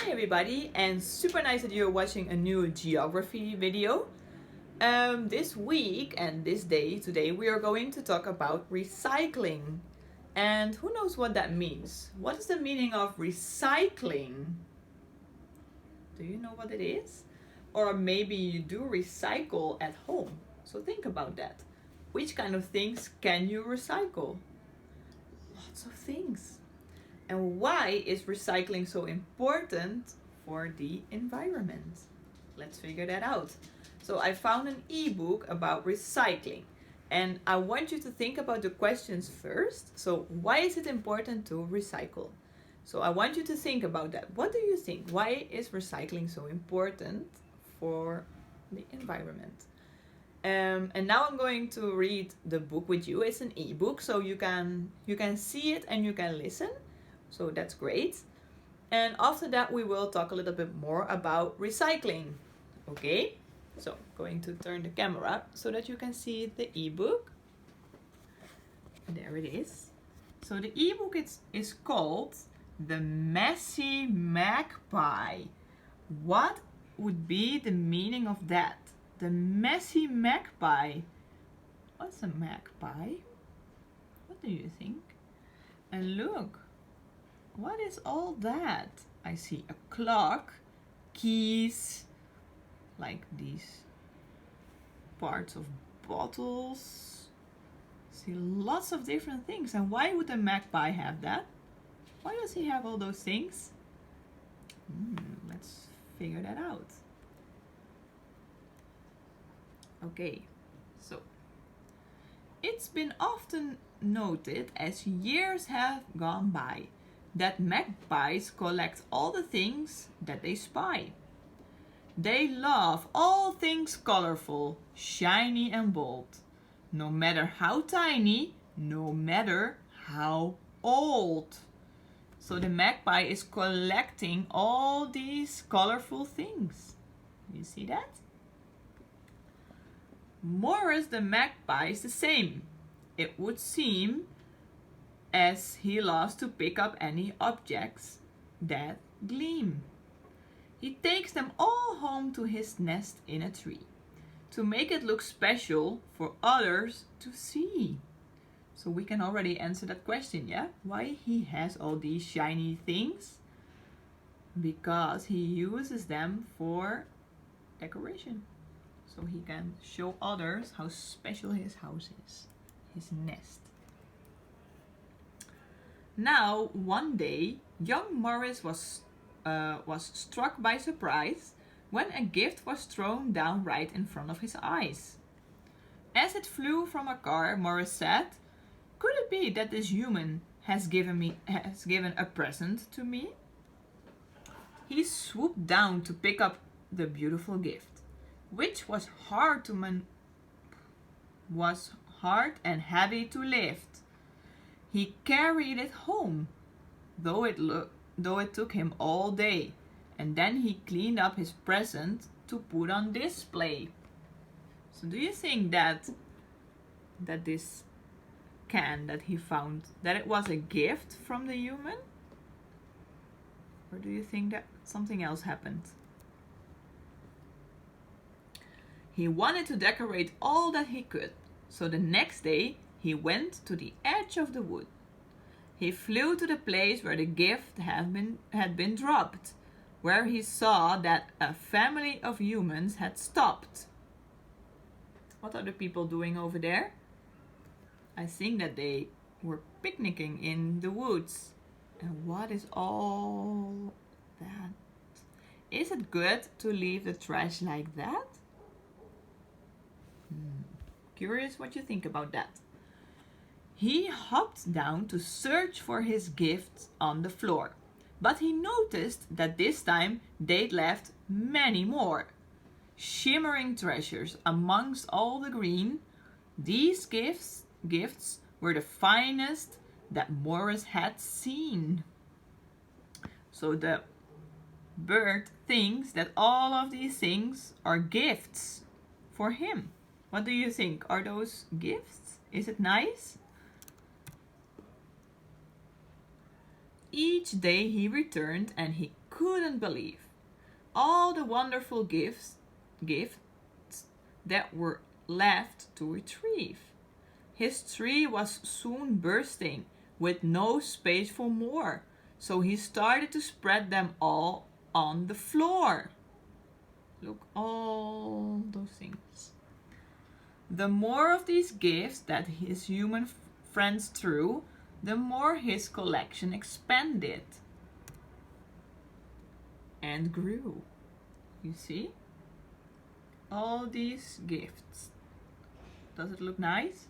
Hi everybody, and super nice that you're watching a new geography video. This week and this day, today, we are going to talk about recycling. And who knows what that means? What is the meaning of recycling? Do you know what it is? Or maybe you do recycle at home. So think about that. Which kind of things can you recycle? Lots of things. And why is recycling so important for the environment? Let's figure that out. So I found an ebook about recycling, and I want you to think about the questions first. So why is it important to recycle? So I want you to think about that. What do you think? Why is recycling so important for the environment? And now I'm going to read the book with you. It's an ebook, so you can see it and you can listen. So that's great. And after that, we will talk a little bit more about recycling. Okay? So I'm going to turn the camera so that you can see the ebook. There it is. So the ebook is called The Messy Magpie. What would be the meaning of that? The Messy Magpie. What's a magpie? What do you think? And look. What is all that? I see a clock, keys, like these parts of bottles. See lots of different things. And why would a magpie have that? Why does he have all those things? Let's figure that out. Okay, so it's been often noted as years have gone by that magpies collect all the things that they spy. They love all things colorful, shiny and bold, no matter how tiny, no matter how old. So the magpie is collecting all these colorful things. You see that? Morris the magpie is the same. It would seem as he loves to pick up any objects that gleam. He takes them all home to his nest in a tree to make it look special for others to see. So we can already answer that question, yeah? Why he has all these shiny things? Because he uses them for decoration. So he can show others how special his house is, his nest. Now, one day, young Morris was struck by surprise when a gift was thrown down right in front of his eyes. As it flew from a car, Morris said, "Could it be that this human has given a present to me?" He swooped down to pick up the beautiful gift, which was hard and heavy to lift. He carried it home, though it took him all day, and then he cleaned up his present to put on display. So do you think that this can that he found, that it was a gift from the human? Or do you think that something else happened? He wanted to decorate all that he could, so the next day he went to the edge of the wood. He flew to the place where the gift had been dropped, where he saw that a family of humans had stopped. What are the people doing over there? I think that they were picnicking in the woods. And what is all that? Is it good to leave the trash like that? Curious what you think about that. He hopped down to search for his gift on the floor, but he noticed that this time they'd left many more. Shimmering treasures amongst all the green, these gifts were the finest that Morris had seen. So the bird thinks that all of these things are gifts for him. What do you think? Are those gifts? Is it nice? Each day he returned and he couldn't believe all the wonderful gifts that were left to retrieve. His tree was soon bursting, with no space for more, so he started to spread them all on the floor. Look, all those things. The more of these gifts that his human friends threw, the more his collection expanded and grew. You see? All these gifts. Does it look nice?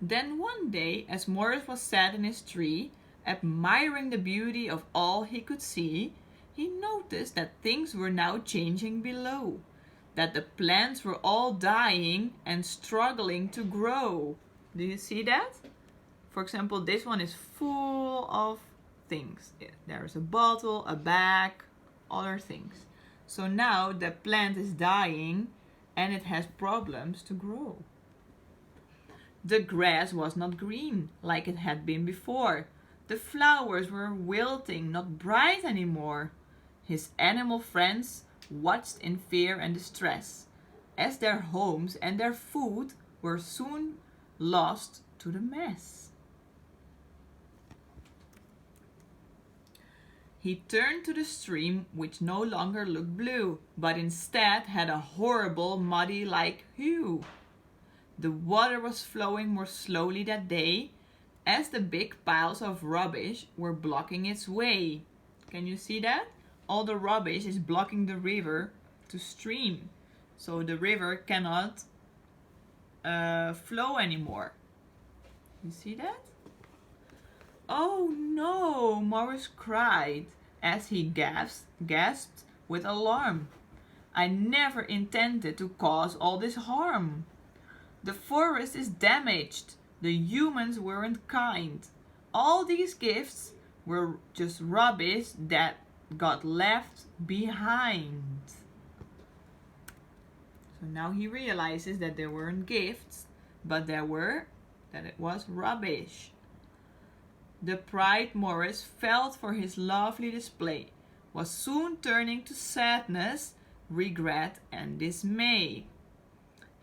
Then one day, as Morris was sat in his tree, admiring the beauty of all he could see, he noticed that things were now changing below, that the plants were all dying and struggling to grow. Do you see that? For example, this one is full of things. There's a bottle, a bag, other things. So now the plant is dying and it has problems to grow. The grass was not green like it had been before. The flowers were wilting, not bright anymore. His animal friends watched in fear and distress, as their homes and their food were soon lost to the mess. He turned to the stream, which no longer looked blue, but instead had a horrible muddy-like hue. The water was flowing more slowly that day, as the big piles of rubbish were blocking its way. Can you see that? All the rubbish is blocking the river to stream, so the river cannot flow anymore. You see that? Oh no, Morris cried as he gasped with alarm. I never intended to cause all this harm. The forest is damaged. The humans weren't kind. All these gifts were just rubbish that got left behind. So now he realizes that there weren't gifts, but that it was rubbish. The pride Morris felt for his lovely display was soon turning to sadness, regret, and dismay.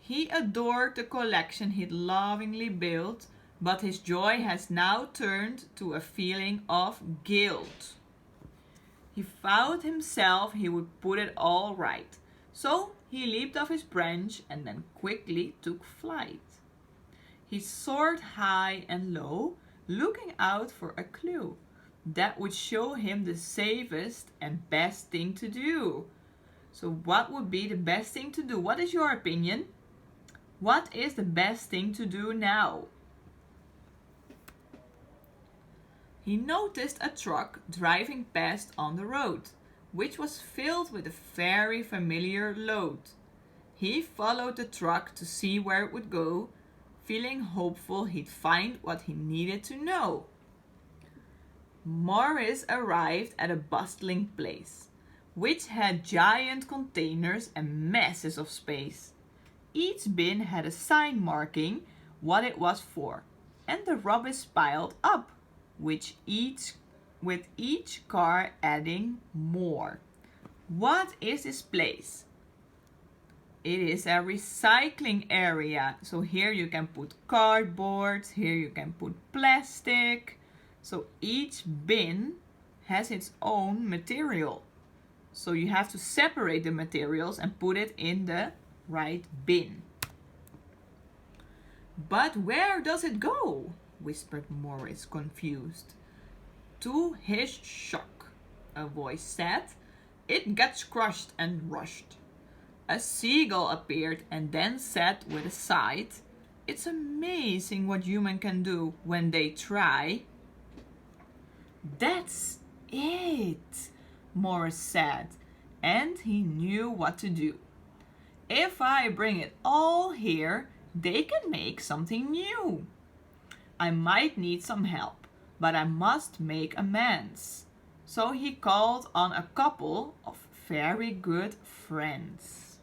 He adored the collection he'd lovingly built, but his joy has now turned to a feeling of guilt. He vowed himself he would put it all right, so he leaped off his branch and then quickly took flight. He soared high and low, looking out for a clue that would show him the safest and best thing to do. So what would be the best thing to do? What is your opinion? What is the best thing to do now? He noticed a truck driving past on the road, which was filled with a very familiar load. He followed the truck to see where it would go, feeling hopeful he'd find what he needed to know. Morris arrived at a bustling place, which had giant containers and masses of space. Each bin had a sign marking what it was for, and the rubbish piled up, with each car adding more. What is this place? It is a recycling area. So here you can put cardboard, here you can put plastic. So each bin has its own material. So you have to separate the materials and put it in the right bin. But where does it go? Whispered Morris, confused. To his shock, a voice said, it gets crushed and rushed. A seagull appeared and then said with a sigh, it's amazing what humans can do when they try. That's it, Morris said, and he knew what to do. If I bring it all here, they can make something new. I might need some help, but I must make amends. So he called on a couple of very good friends.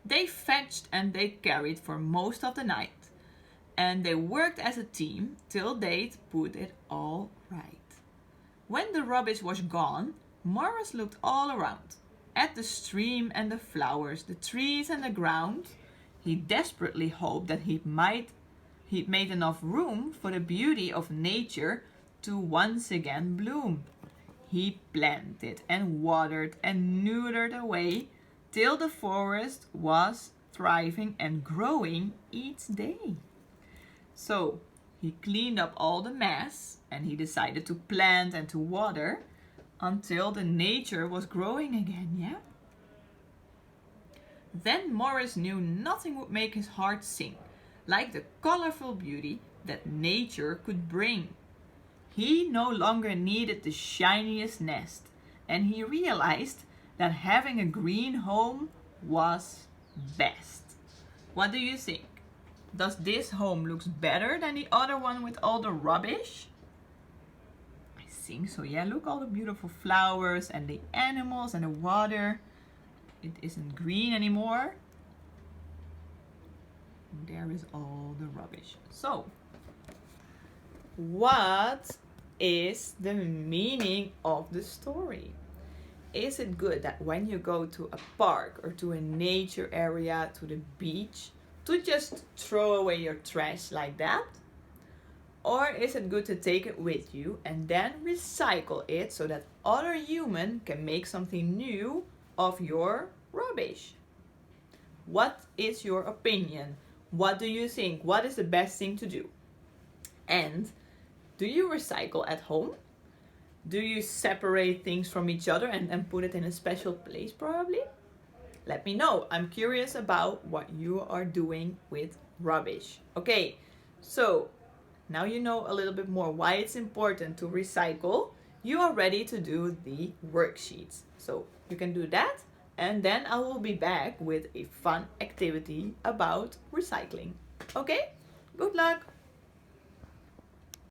They fetched and they carried for most of the night. and they worked as a team till they'd put it all right. When the rubbish was gone, Morris looked all around, at the stream and the flowers, the trees and the ground. He desperately hoped that he'd made enough room for the beauty of nature to once again bloom. He planted and watered and neutered away till the forest was thriving and growing each day. So he cleaned up all the mess and he decided to plant and to water until the nature was growing again, yeah? Then Morris knew nothing would make his heart sing like the colorful beauty that nature could bring. He no longer needed the shiniest nest, and he realized that having a green home was best. What do you think? Does this home look better than the other one with all the rubbish? I think so, yeah. Look, all the beautiful flowers and the animals and the water. It isn't green anymore. There is all the rubbish. So, what is the meaning of the story? Is it good that when you go to a park or to a nature area, to the beach, to just throw away your trash like that? Or is it good to take it with you and then recycle it so that other humans can make something new of your rubbish? What is your opinion? What do you think? What is the best thing to do? And do you recycle at home? Do you separate things from each other and put it in a special place probably? Let me know. I'm curious about what you are doing with rubbish. Okay, so now you know a little bit more why it's important to recycle. You are ready to do the worksheets. So you can do that, and then I will be back with a fun activity about recycling. Okay, good luck.